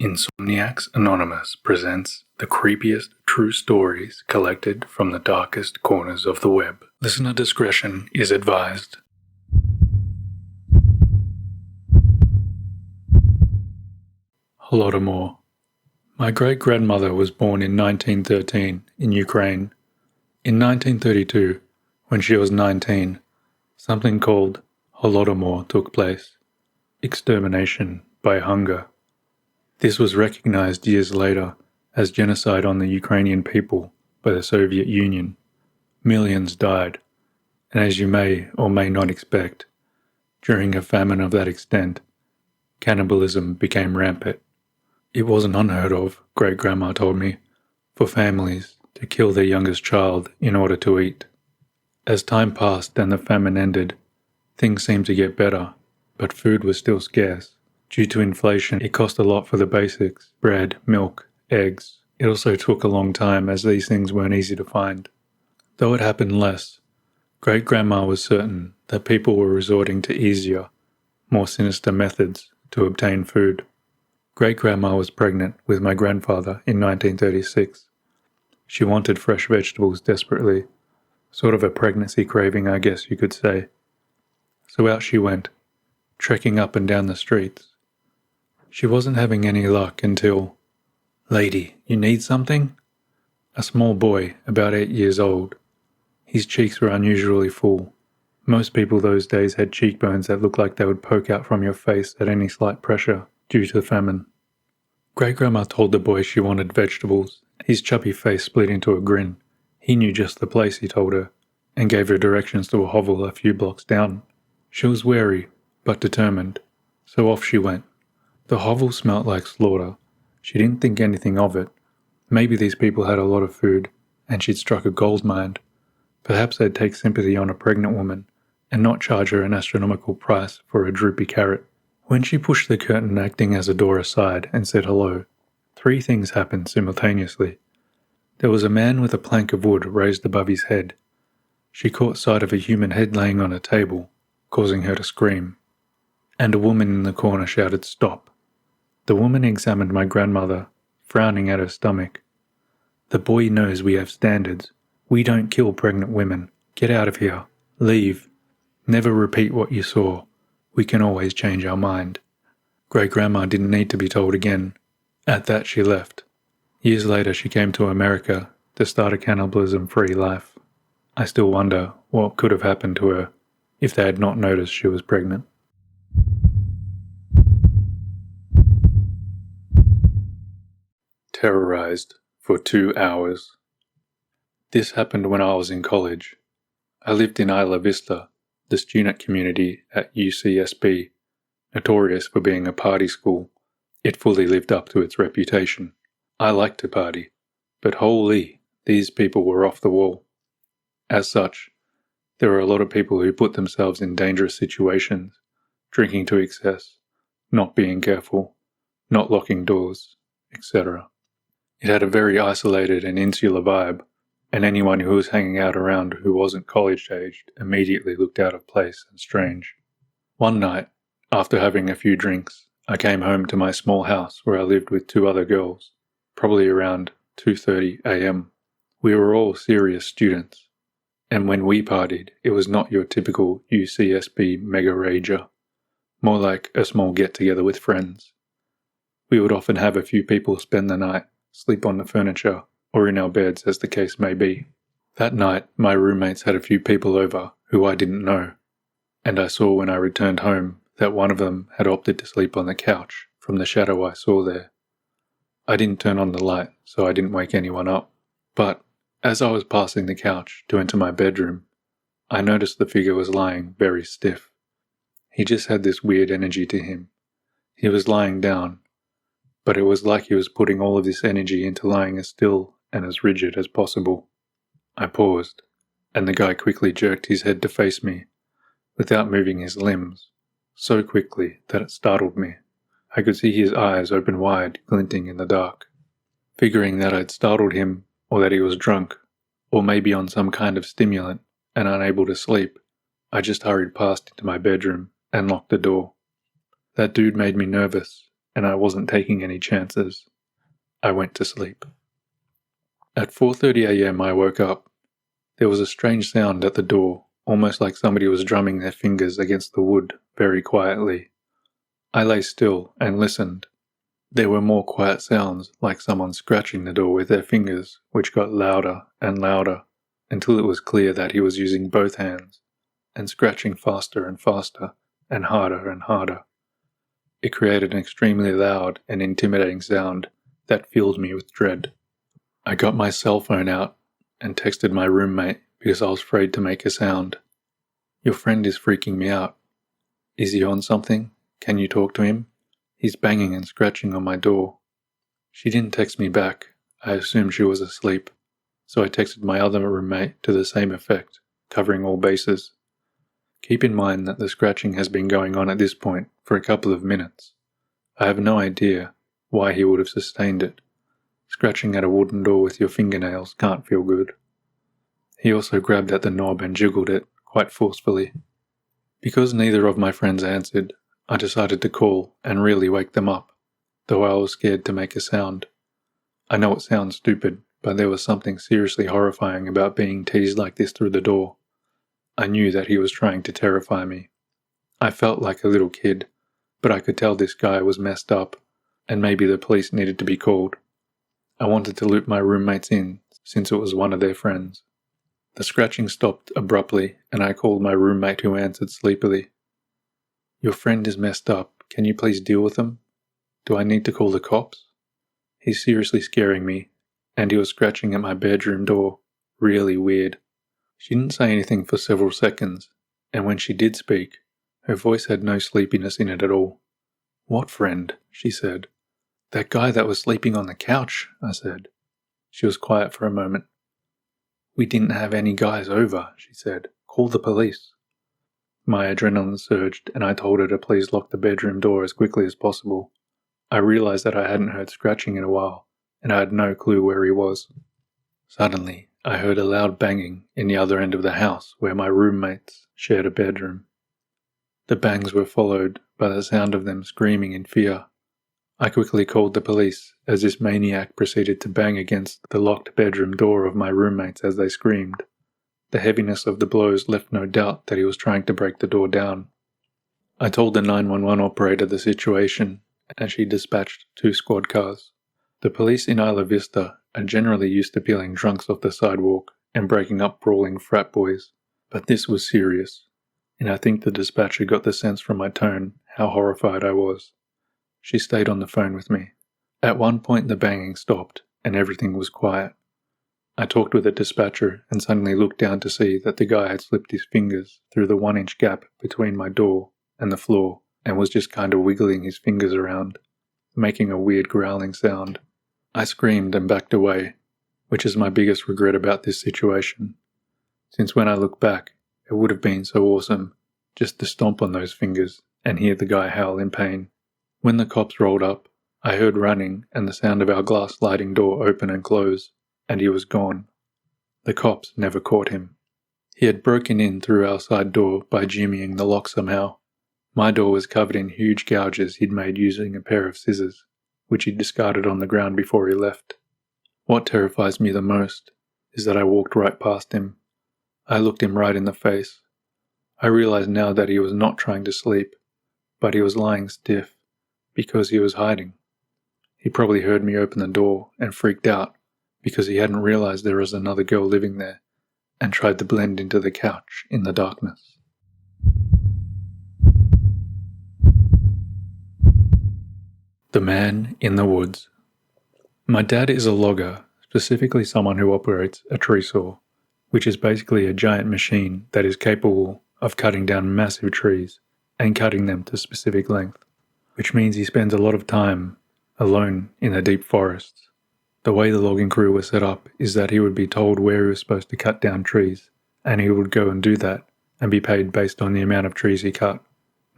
Insomniacs Anonymous presents the creepiest true stories collected from the darkest corners of the web. Listener discretion is advised. Holodomor. My great-grandmother was born in 1913 in Ukraine. In 1932, when she was 19, something called Holodomor took place. Extermination by hunger. This was recognized years later as genocide on the Ukrainian people by the Soviet Union. Millions died, and as you may or may not expect, during a famine of that extent, cannibalism became rampant. It wasn't unheard of, great-grandma told me, for families to kill their youngest child in order to eat. As time passed and the famine ended, things seemed to get better, but food was still scarce. Due to inflation, it cost a lot for the basics: bread, milk, eggs. It also took a long time as these things weren't easy to find. Though it happened less, great-grandma was certain that people were resorting to easier, more sinister methods to obtain food. Great-grandma was pregnant with my grandfather in 1936. She wanted fresh vegetables desperately, sort of a pregnancy craving, I guess you could say. So out she went, trekking up and down the streets. She wasn't having any luck until, "Lady, you need something?" A small boy, about 8 years old. His cheeks were unusually full. Most people those days had cheekbones that looked like they would poke out from your face at any slight pressure due to the famine. Great-grandma told the boy she wanted vegetables. His chubby face split into a grin. He knew just the place, he told her, and gave her directions to a hovel a few blocks down. She was wary, but determined, so off she went. The hovel smelt like slaughter. She didn't think anything of it. Maybe these people had a lot of food, and she'd struck a gold mine. Perhaps they'd take sympathy on a pregnant woman, and not charge her an astronomical price for a droopy carrot. When she pushed the curtain acting as a door aside and said hello, 3 things happened simultaneously. There was a man with a plank of wood raised above his head. She caught sight of a human head laying on a table, causing her to scream. And a woman in the corner shouted, "Stop." The woman examined my grandmother, frowning at her stomach. "The boy knows we have standards. We don't kill pregnant women. Get out of here. Leave. Never repeat what you saw. We can always change our mind." Great-grandma didn't need to be told again. At that she left. Years later she came to America to start a cannibalism-free life. I still wonder what could have happened to her if they had not noticed she was pregnant. Terrorized for 2 hours. This happened when I was in college. I lived in Isla Vista, the student community at UCSB, notorious for being a party school. It fully lived up to its reputation. I liked to party, but holy, these people were off the wall. As such, there were a lot of people who put themselves in dangerous situations, drinking to excess, not being careful, not locking doors, etc. It had a very isolated and insular vibe, and anyone who was hanging out around who wasn't college-aged immediately looked out of place and strange. One night, after having a few drinks, I came home to my small house where I lived with 2 other girls, probably around 2:30 a.m. We were all serious students, and when we partied, it was not your typical UCSB mega rager, more like a small get-together with friends. We would often have a few people spend the night, sleep on the furniture, or in our beds as the case may be. That night, my roommates had a few people over who I didn't know, and I saw when I returned home that one of them had opted to sleep on the couch from the shadow I saw there. I didn't turn on the light, so I didn't wake anyone up, but as I was passing the couch to enter my bedroom, I noticed the figure was lying very stiff. He just had this weird energy to him. He was lying down, but it was like he was putting all of this energy into lying as still and as rigid as possible. I paused, and the guy quickly jerked his head to face me, without moving his limbs, so quickly that it startled me. I could see his eyes open wide, glinting in the dark. Figuring that I'd startled him, or that he was drunk, or maybe on some kind of stimulant and unable to sleep, I just hurried past into my bedroom and locked the door. That dude made me nervous, and I wasn't taking any chances. I went to sleep. At 4:30 a.m. I woke up. There was a strange sound at the door, almost like somebody was drumming their fingers against the wood very quietly. I lay still and listened. There were more quiet sounds, like someone scratching the door with their fingers, which got louder and louder, until it was clear that he was using both hands, and scratching faster and faster, and harder and harder. It created an extremely loud and intimidating sound that filled me with dread. I got my cell phone out and texted my roommate because I was afraid to make a sound. "Your friend is freaking me out. Is he on something? Can you talk to him? He's banging and scratching on my door." She didn't text me back. I assumed she was asleep. So I texted my other roommate to the same effect, covering all bases. Keep in mind that the scratching has been going on at this point for a couple of minutes. I have no idea why he would have sustained it. Scratching at a wooden door with your fingernails can't feel good. He also grabbed at the knob and jiggled it quite forcefully. Because neither of my friends answered, I decided to call and really wake them up, though I was scared to make a sound. I know it sounds stupid, but there was something seriously horrifying about being teased like this through the door. I knew that he was trying to terrify me. I felt like a little kid, but I could tell this guy was messed up, and maybe the police needed to be called. I wanted to loop my roommates in, since it was one of their friends. The scratching stopped abruptly, and I called my roommate, who answered sleepily. "Your friend is messed up. Can you please deal with him? Do I need to call the cops? He's seriously scaring me, and he was scratching at my bedroom door. Really weird." She didn't say anything for several seconds, and when she did speak, her voice had no sleepiness in it at all. "What friend?" she said. "That guy that was sleeping on the couch," I said. She was quiet for a moment. "We didn't have any guys over," she said. "Call the police." My adrenaline surged, and I told her to please lock the bedroom door as quickly as possible. I realized that I hadn't heard scratching in a while, and I had no clue where he was. Suddenly, I heard a loud banging in the other end of the house where my roommates shared a bedroom. The bangs were followed by the sound of them screaming in fear. I quickly called the police as this maniac proceeded to bang against the locked bedroom door of my roommates as they screamed. The heaviness of the blows left no doubt that he was trying to break the door down. I told the 911 operator the situation, and she dispatched 2 squad cars. The police in Isla Vista are generally used to peeling drunks off the sidewalk and breaking up brawling frat boys, but this was serious, and I think the dispatcher got the sense from my tone how horrified I was. She stayed on the phone with me. At one point the banging stopped, and everything was quiet. I talked with the dispatcher and suddenly looked down to see that the guy had slipped his fingers through the 1-inch gap between my door and the floor and was just kind of wiggling his fingers around, making a weird growling sound. I screamed and backed away, which is my biggest regret about this situation, since when I look back, it would have been so awesome just to stomp on those fingers and hear the guy howl in pain. When the cops rolled up, I heard running and the sound of our glass sliding door open and close, and he was gone. The cops never caught him. He had broken in through our side door by jimmying the lock somehow. My door was covered in huge gouges he'd made using a pair of scissors, which he discarded on the ground before he left. What terrifies me the most is that I walked right past him. I looked him right in the face. I realized now that he was not trying to sleep, but he was lying stiff, because he was hiding. He probably heard me open the door and freaked out because he hadn't realized there was another girl living there and tried to blend into the couch in the darkness. The Man in the Woods. My dad is a logger, specifically someone who operates a tree saw, which is basically a giant machine that is capable of cutting down massive trees and cutting them to specific length, which means he spends a lot of time alone in the deep forests. The way the logging crew was set up is that he would be told where he was supposed to cut down trees, and he would go and do that and be paid based on the amount of trees he cut,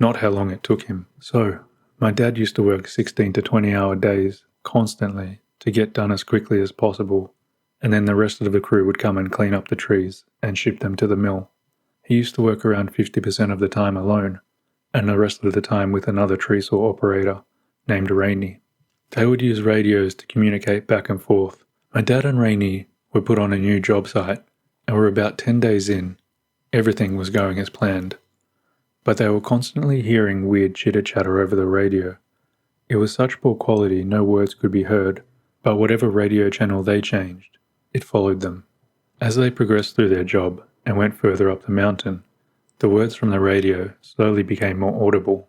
not how long it took him. So, my dad used to work 16 to 20-hour days constantly to get done as quickly as possible, and then the rest of the crew would come and clean up the trees and ship them to the mill. He used to work around 50% of the time alone, and the rest of the time with another tree saw operator, named Rainey. They would use radios to communicate back and forth. My dad and Rainey were put on a new job site and were about 10 days in. Everything was going as planned. But they were constantly hearing weird chitter-chatter over the radio. It was such poor quality no words could be heard, but whatever radio channel they changed, it followed them. As they progressed through their job and went further up the mountain, the words from the radio slowly became more audible.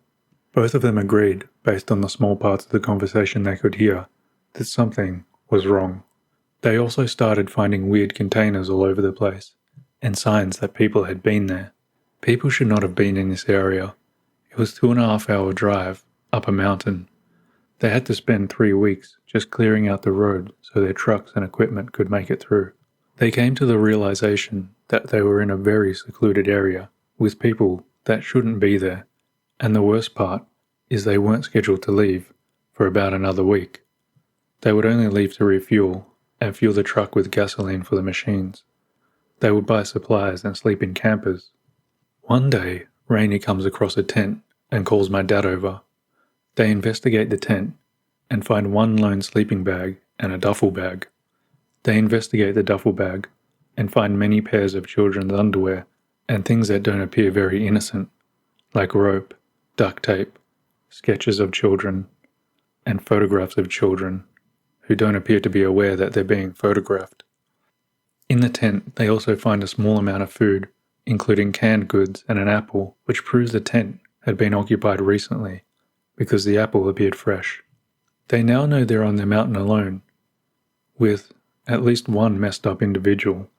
Both of them agreed, based on the small parts of the conversation they could hear, that something was wrong. They also started finding weird containers all over the place, and signs that people had been there. People should not have been in this area. It was 2.5-hour drive up a mountain. They had to spend 3 weeks just clearing out the road so their trucks and equipment could make it through. They came to the realization that they were in a very secluded area with people that shouldn't be there, and the worst part is they weren't scheduled to leave for about another week. They would only leave to refuel and fuel the truck with gasoline for the machines. They would buy supplies and sleep in campers. One day, Rainey comes across a tent and calls my dad over. They investigate the tent and find one lone sleeping bag and a duffel bag. They investigate the duffel bag and find many pairs of children's underwear and things that don't appear very innocent, like rope, duct tape, sketches of children, and photographs of children who don't appear to be aware that they're being photographed. In the tent, they also find a small amount of food, including canned goods and an apple, which proves the tent had been occupied recently, because the apple appeared fresh. They now know they're on their mountain alone, with at least one messed up individual.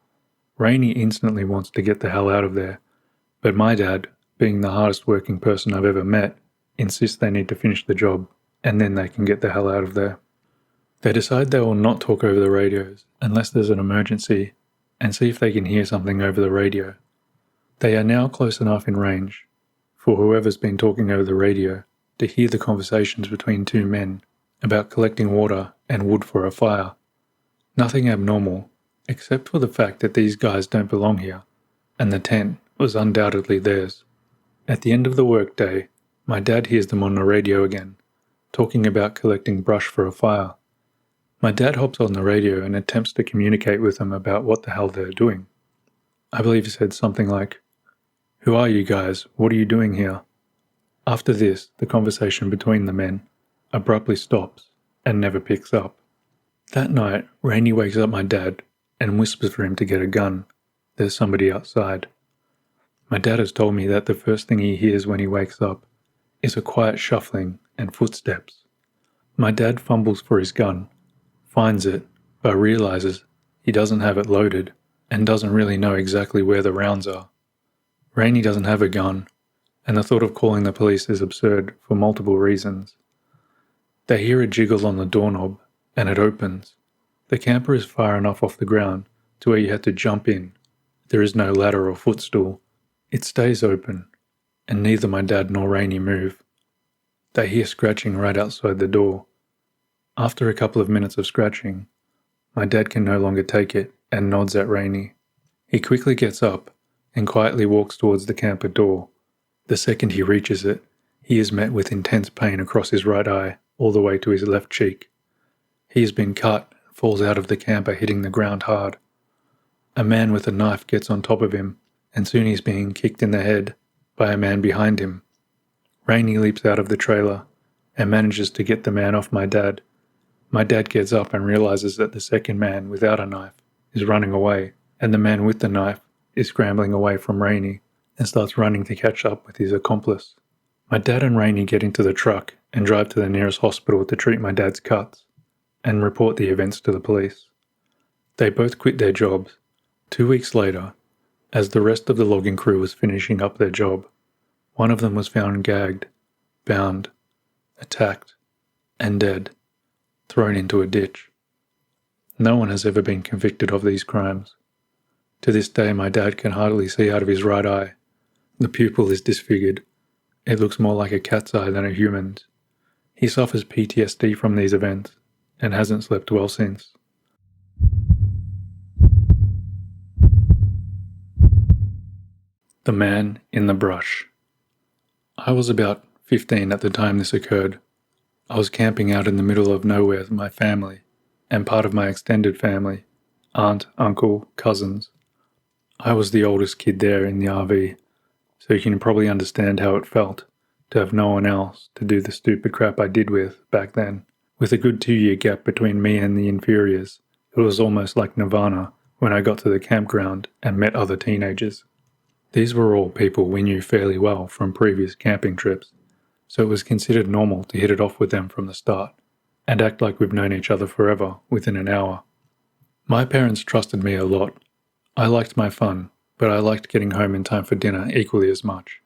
Rainey instantly wants to get the hell out of there, but my dad, being the hardest working person I've ever met, insists they need to finish the job, and then they can get the hell out of there. They decide they will not talk over the radios unless there's an emergency, and see if they can hear something over the radio. They are now close enough in range for whoever's been talking over the radio to hear the conversations between two men about collecting water and wood for a fire. Nothing abnormal, except for the fact that these guys don't belong here, and the tent was undoubtedly theirs. At the end of the workday, my dad hears them on the radio again, talking about collecting brush for a fire. My dad hops on the radio and attempts to communicate with them about what the hell they're doing. I believe he said something like, "Who are you guys? What are you doing here?" After this, the conversation between the men abruptly stops and never picks up. That night, Rainey wakes up my dad and whispers for him to get a gun. There's somebody outside. My dad has told me that the first thing he hears when he wakes up is a quiet shuffling and footsteps. My dad fumbles for his gun, finds it, but realizes he doesn't have it loaded and doesn't really know exactly where the rounds are. Rainey doesn't have a gun, and the thought of calling the police is absurd for multiple reasons. They hear a jiggle on the doorknob, and it opens. The camper is far enough off the ground to where you have to jump in. There is no ladder or footstool. It stays open, and neither my dad nor Rainey move. They hear scratching right outside the door. After a couple of minutes of scratching, my dad can no longer take it and nods at Rainey. He quickly gets up and quietly walks towards the camper door. The second he reaches it, he is met with intense pain across his right eye all the way to his left cheek. He has been cut and falls out of the camper, hitting the ground hard. A man with a knife gets on top of him, and soon he's being kicked in the head by a man behind him. Rainey leaps out of the trailer and manages to get the man off my dad. My dad gets up and realizes that the second man without a knife is running away, and the man with the knife is scrambling away from Rainey and starts running to catch up with his accomplice. My dad and Rainey get into the truck and drive to the nearest hospital to treat my dad's cuts and report the events to the police. They both quit their jobs. 2 weeks later, as the rest of the logging crew was finishing up their job, one of them was found gagged, bound, attacked, and dead, thrown into a ditch. No one has ever been convicted of these crimes. To this day, my dad can hardly see out of his right eye. The pupil is disfigured. It looks more like a cat's eye than a human's. He suffers PTSD from these events and hasn't slept well since. The Man in the Brush. I was about 15 at the time this occurred. I was camping out in the middle of nowhere with my family, and part of my extended family, aunt, uncle, cousins. I was the oldest kid there in the RV, so you can probably understand how it felt to have no one else to do the stupid crap I did with back then. With a good 2-year gap between me and the inferiors, it was almost like nirvana when I got to the campground and met other teenagers. These were all people we knew fairly well from previous camping trips, so it was considered normal to hit it off with them from the start, and act like we've known each other forever within an hour. My parents trusted me a lot. I liked my fun, but I liked getting home in time for dinner equally as much.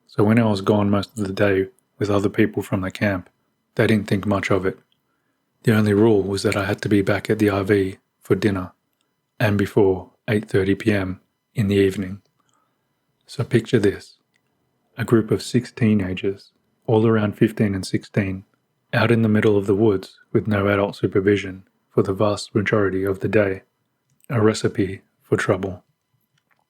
So when I was gone most of the day with other people from the camp, they didn't think much of it. The only rule was that I had to be back at the RV for dinner, and before 8:30 p.m. in the evening. So picture this, a group of 6 teenagers, all around 15 and 16, out in the middle of the woods with no adult supervision for the vast majority of the day. A recipe for trouble.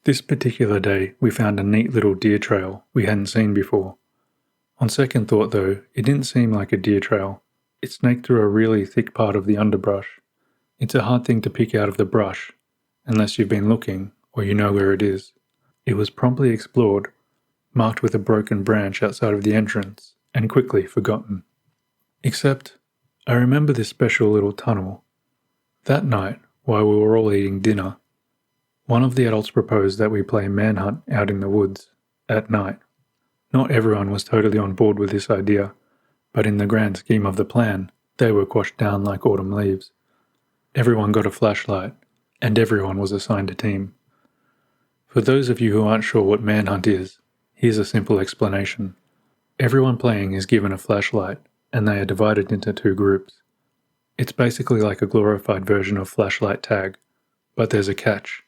This particular day, we found a neat little deer trail we hadn't seen before. On second thought though, it didn't seem like a deer trail. It snaked through a really thick part of the underbrush. It's a hard thing to pick out of the brush, unless you've been looking or you know where it is. It was promptly explored, marked with a broken branch outside of the entrance, and quickly forgotten. Except, I remember this special little tunnel. That night, while we were all eating dinner, one of the adults proposed that we play manhunt out in the woods, at night. Not everyone was totally on board with this idea, but in the grand scheme of the plan, they were quashed down like autumn leaves. Everyone got a flashlight, and everyone was assigned a team. For those of you who aren't sure what manhunt is, here's a simple explanation. Everyone playing is given a flashlight, and they are divided into 2 groups. It's basically like a glorified version of flashlight tag, but there's a catch.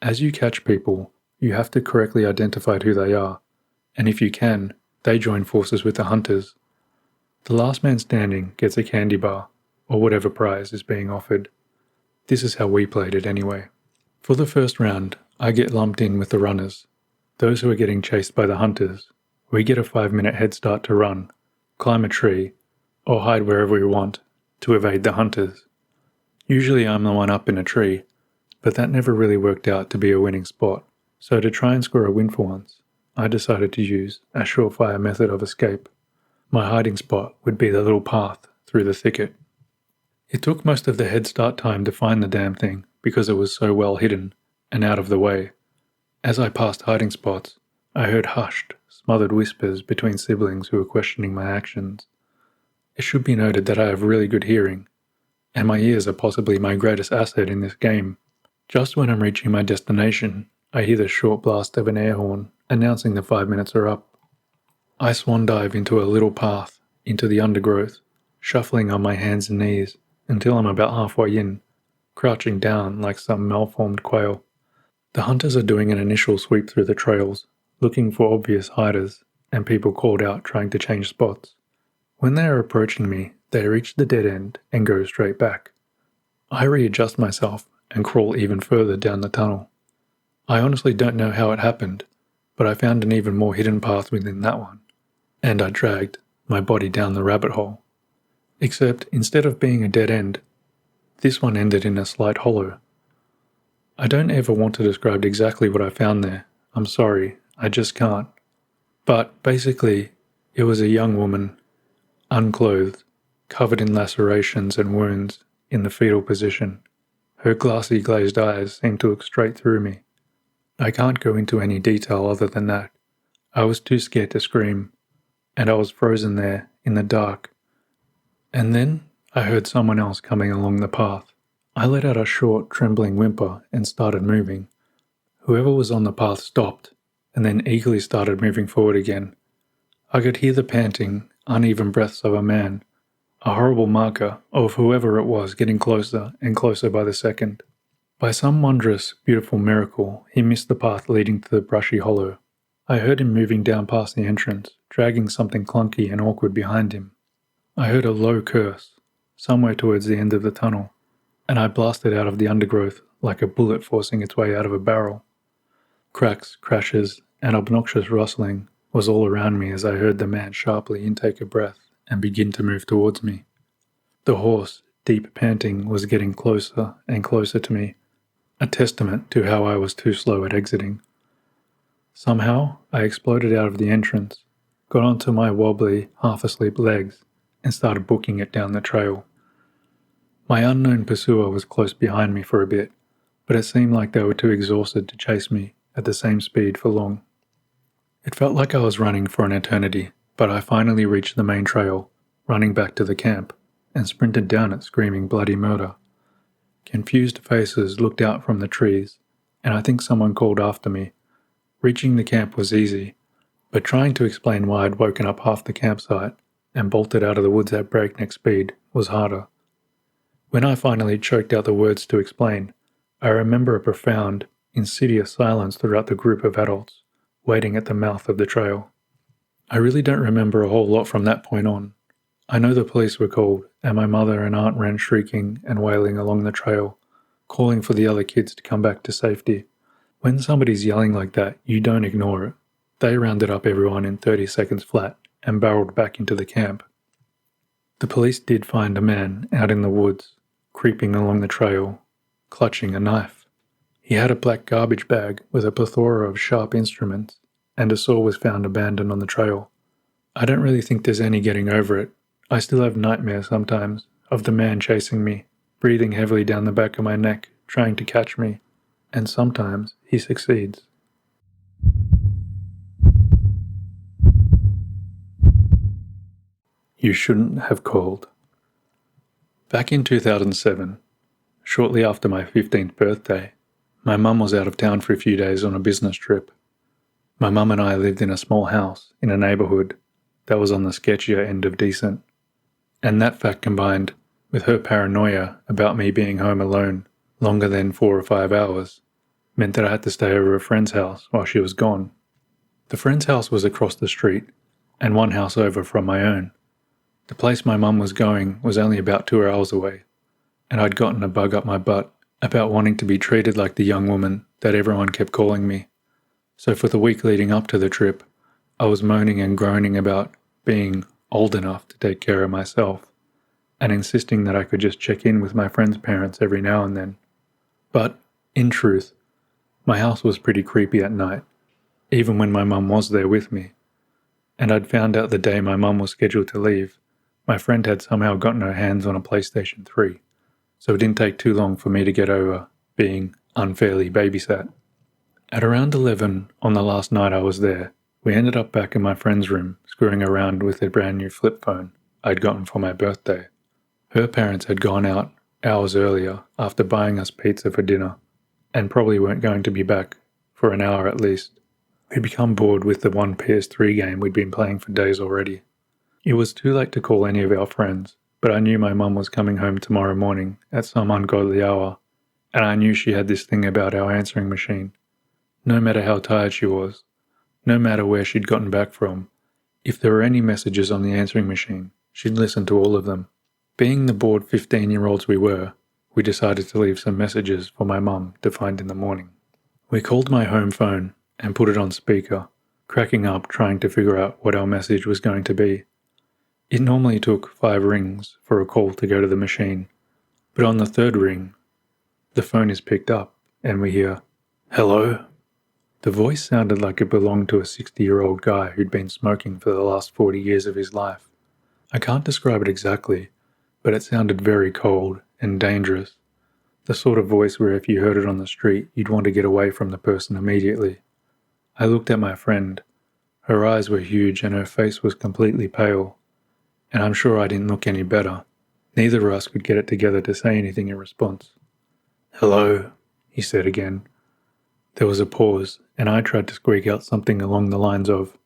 As you catch people, you have to correctly identify who they are, and if you can, they join forces with the hunters. The last man standing gets a candy bar, or whatever prize is being offered. This is how we played it anyway. For the first round, I get lumped in with the runners, those who are getting chased by the hunters. We get a 5-minute head start to run, climb a tree, or hide wherever we want to evade the hunters. Usually I'm the one up in a tree, but that never really worked out to be a winning spot, so to try and score a win for once, I decided to use a surefire method of escape. My hiding spot would be the little path through the thicket. It took most of the head start time to find the damn thing because it was so well hidden and out of the way. As I passed hiding spots, I heard hushed, smothered whispers between siblings who were questioning my actions. It should be noted that I have really good hearing, and my ears are possibly my greatest asset in this game. Just when I'm reaching my destination, I hear the short blast of an air horn announcing the 5 minutes are up. I swan dive into a little path, into the undergrowth, shuffling on my hands and knees until I'm about halfway in, crouching down like some malformed quail. The hunters are doing an initial sweep through the trails, looking for obvious hiders, and people called out trying to change spots. When they are approaching me, they reach the dead end and go straight back. I readjust myself and crawl even further down the tunnel. I honestly don't know how it happened, but I found an even more hidden path within that one, and I dragged my body down the rabbit hole. Except instead of being a dead end, this one ended in a slight hollow. I don't ever want to describe exactly what I found there. I'm sorry, I just can't. But basically, it was a young woman, unclothed, covered in lacerations and wounds, in the fetal position. Her glassy glazed eyes seemed to look straight through me. I can't go into any detail other than that. I was too scared to scream, and I was frozen there, in the dark. And then I heard someone else coming along the path. I let out a short, trembling whimper and started moving. Whoever was on the path stopped, and then eagerly started moving forward again. I could hear the panting, uneven breaths of a man, a horrible marker of whoever it was getting closer and closer by the second. By some wondrous, beautiful miracle, he missed the path leading to the brushy hollow. I heard him moving down past the entrance, dragging something clunky and awkward behind him. I heard a low curse, somewhere towards the end of the tunnel, and I blasted out of the undergrowth like a bullet forcing its way out of a barrel. Cracks, crashes, and obnoxious rustling was all around me as I heard the man sharply intake a breath and begin to move towards me. The horse, deep panting, was getting closer and closer to me, a testament to how I was too slow at exiting. Somehow, I exploded out of the entrance, got onto my wobbly, half-asleep legs, and started booking it down the trail. My unknown pursuer was close behind me for a bit, but it seemed like they were too exhausted to chase me at the same speed for long. It felt like I was running for an eternity, but I finally reached the main trail, running back to the camp, and sprinted down it screaming bloody murder. Confused faces looked out from the trees, and I think someone called after me. Reaching the camp was easy, but trying to explain why I'd woken up half the campsite and bolted out of the woods at breakneck speed was harder. When I finally choked out the words to explain, I remember a profound, insidious silence throughout the group of adults, waiting at the mouth of the trail. I really don't remember a whole lot from that point on. I know the police were called, and my mother and aunt ran shrieking and wailing along the trail, calling for the other kids to come back to safety. When somebody's yelling like that, you don't ignore it. They rounded up everyone in 30 seconds flat and barreled back into the camp. The police did find a man out in the woods, creeping along the trail, clutching a knife. He had a black garbage bag with a plethora of sharp instruments, and a saw was found abandoned on the trail. I don't really think there's any getting over it. I still have nightmares sometimes of the man chasing me, breathing heavily down the back of my neck, trying to catch me, and sometimes he succeeds. You shouldn't have called. Back in 2007, shortly after my 15th birthday, my mum was out of town for a few days on a business trip. My mum and I lived in a small house in a neighbourhood that was on the sketchier end of decent, and that fact combined with her paranoia about me being home alone longer than 4 or 5 hours meant that I had to stay over a friend's house while she was gone. The friend's house was across the street and one house over from my own. The place my mum was going was only about 2 hours away, and I'd gotten a bug up my butt about wanting to be treated like the young woman that everyone kept calling me. So for the week leading up to the trip, I was moaning and groaning about being old enough to take care of myself, and insisting that I could just check in with my friend's parents every now and then. But, in truth, my house was pretty creepy at night, even when my mum was there with me. And I'd found out the day my mum was scheduled to leave, my friend had somehow gotten her hands on a PlayStation 3, so it didn't take too long for me to get over being unfairly babysat. At around 11 on the last night I was there, we ended up back in my friend's room screwing around with a brand new flip phone I'd gotten for my birthday. Her parents had gone out hours earlier after buying us pizza for dinner, and probably weren't going to be back for an hour at least. We'd become bored with the one PS3 game we'd been playing for days already. It was too late to call any of our friends, but I knew my mum was coming home tomorrow morning at some ungodly hour, and I knew she had this thing about our answering machine. No matter how tired she was, no matter where she'd gotten back from, if there were any messages on the answering machine, she'd listen to all of them. Being the bored 15-year-olds we were, we decided to leave some messages for my mum to find in the morning. We called my home phone and put it on speaker, cracking up trying to figure out what our message was going to be. It normally took 5 rings for a call to go to the machine, but on the 3rd ring, the phone is picked up and we hear, "Hello?" The voice sounded like it belonged to a 60-year-old guy who'd been smoking for the last 40 years of his life. I can't describe it exactly, but it sounded very cold and dangerous. The sort of voice where if you heard it on the street, you'd want to get away from the person immediately. I looked at my friend. Her eyes were huge and her face was completely pale. And I'm sure I didn't look any better. Neither of us could get it together to say anything in response. "Hello," he said again. There was a pause, and I tried to squeak out something along the lines of,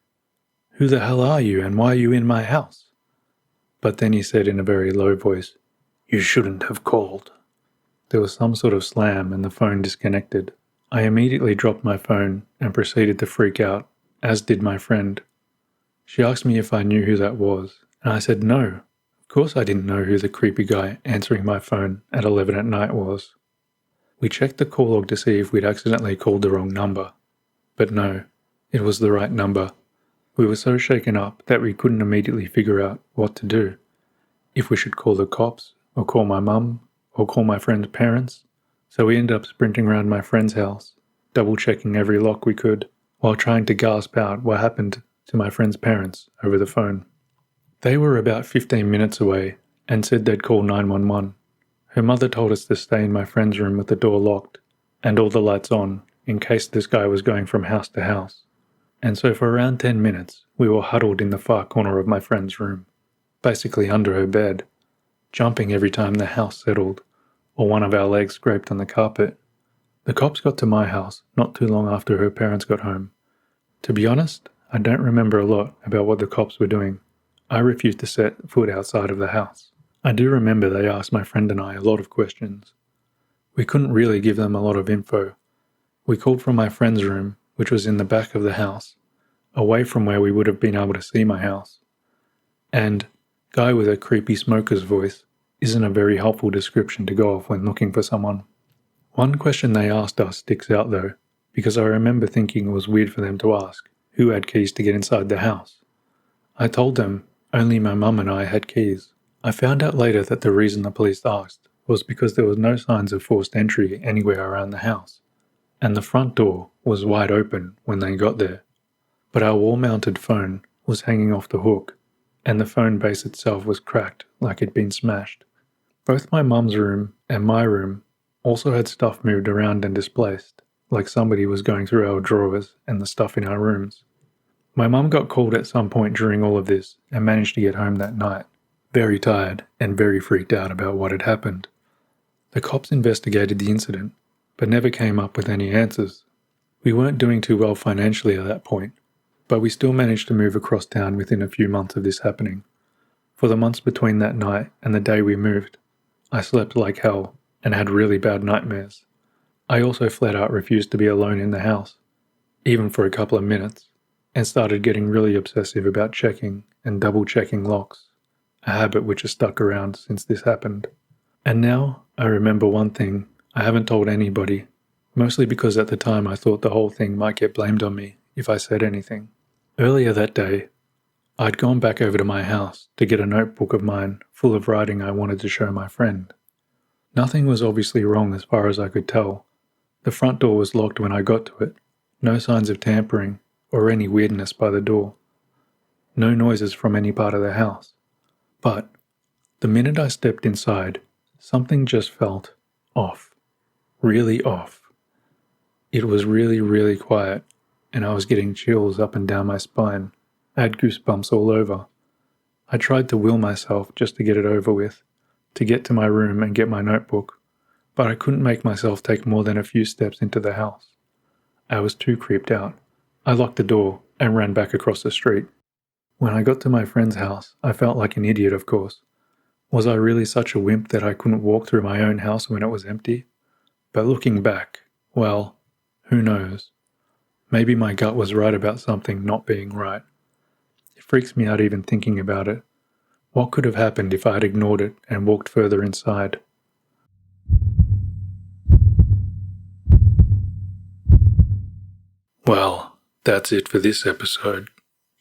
"Who the hell are you and why are you in my house?" But then he said in a very low voice, "You shouldn't have called." There was some sort of slam and the phone disconnected. I immediately dropped my phone and proceeded to freak out, as did my friend. She asked me if I knew who that was, and I said no. Of course I didn't know who the creepy guy answering my phone at 11 at night was. We checked the call log to see if we'd accidentally called the wrong number. But no, it was the right number. We were so shaken up that we couldn't immediately figure out what to do. If we should call the cops, or call my mum, or call my friend's parents. So we ended up sprinting around my friend's house, double-checking every lock we could, while trying to gasp out what happened to my friend's parents over the phone. They were about 15 minutes away and said they'd call 911. Her mother told us to stay in my friend's room with the door locked and all the lights on in case this guy was going from house to house. And so for around 10 minutes, we were huddled in the far corner of my friend's room, basically under her bed, jumping every time the house settled or one of our legs scraped on the carpet. The cops got to my house not too long after her parents got home. To be honest, I don't remember a lot about what the cops were doing. I refused to set foot outside of the house. I do remember they asked my friend and I a lot of questions. We couldn't really give them a lot of info. We called from my friend's room, which was in the back of the house, away from where we would have been able to see my house. And guy with a creepy smoker's voice isn't a very helpful description to go off when looking for someone. One question they asked us sticks out though, because I remember thinking it was weird for them to ask who had keys to get inside the house. I told them only my mum and I had keys. I found out later that the reason the police asked was because there was no signs of forced entry anywhere around the house, and the front door was wide open when they got there. But our wall-mounted phone was hanging off the hook, and the phone base itself was cracked like it'd been smashed. Both my mum's room and my room also had stuff moved around and displaced, like somebody was going through our drawers and the stuff in our rooms. My mum got called at some point during all of this and managed to get home that night, very tired and very freaked out about what had happened. The cops investigated the incident, but never came up with any answers. We weren't doing too well financially at that point, but we still managed to move across town within a few months of this happening. For the months between that night and the day we moved, I slept like hell and had really bad nightmares. I also flat out refused to be alone in the house, even for a couple of minutes, and started getting really obsessive about checking and double-checking locks, a habit which has stuck around since this happened. And now I remember one thing I haven't told anybody, mostly because at the time I thought the whole thing might get blamed on me if I said anything. Earlier that day, I'd gone back over to my house to get a notebook of mine full of writing I wanted to show my friend. Nothing was obviously wrong as far as I could tell. The front door was locked when I got to it, no signs of tampering or any weirdness by the door. No noises from any part of the house. But the minute I stepped inside, something just felt off. Really off. It was really, really quiet, and I was getting chills up and down my spine. I had goosebumps all over. I tried to will myself just to get it over with, to get to my room and get my notebook, but I couldn't make myself take more than a few steps into the house. I was too creeped out. I locked the door and ran back across the street. When I got to my friend's house, I felt like an idiot, of course. Was I really such a wimp that I couldn't walk through my own house when it was empty? But looking back, well, who knows? Maybe my gut was right about something not being right. It freaks me out even thinking about it. What could have happened if I had ignored it and walked further inside? Well, that's it for this episode.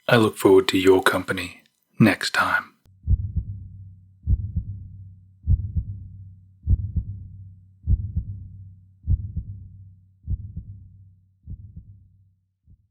I look forward to your company next time.